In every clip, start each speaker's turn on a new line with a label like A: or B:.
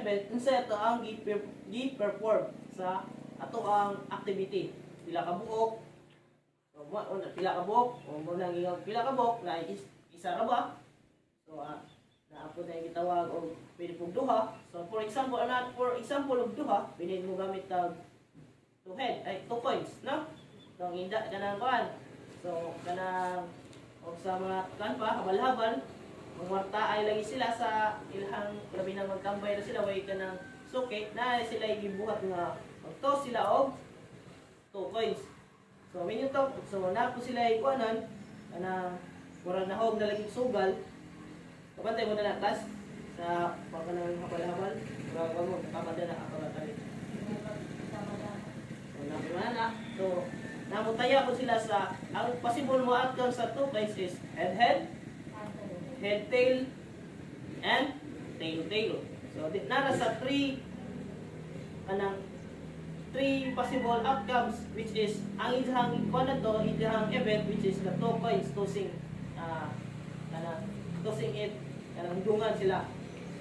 A: event unsa ato ang gi-perform sa ato ang activity. Pila ka buok, o pila ka buok, o mo nang pila ka buok na isa ra ba? So naapod na gitawag og pwede pug duha. So for example og duha, pwede mo gamit tag two coins, no? So inda kanang kuan. So kanang og sa mga kan pa habal-habal, magwarta ay lagi sila sa ilhang labi na magtambay na sila way kanang suki na sila gibuhat nga magtos sila og 2 coins. So when you talk, so na po sila ikuanan kanang murag nahog na lagi sugal. Kapantay mo na natas sa pagkanang habal-habal, murag mo kapantay na ako tali. So na. So namutaya ko sila sa ang possible mo outcome sa 2 coins is head, tail, and tail. So nara sa 3 possible outcomes, which is ang idahang ikuan to, idahang event, which is the 2 coins tossing tossing it kanang dungan sila.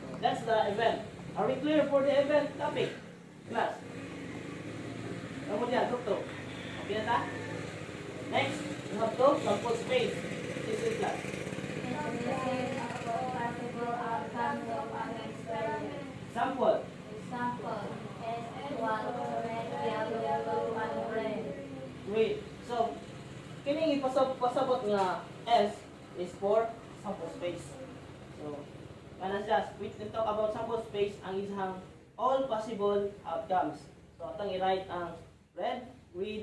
A: So that's the event. Are we clear for the event topic, class? Kamu diyan, doktor. Okay na ta? Next, you have to sample space. This is class. Sample. Wait. So, kining pasabot nga S is for sample space. So, kana siya, we talk about sample space, ang isang all possible outcomes. So, atong i-write ang red, green,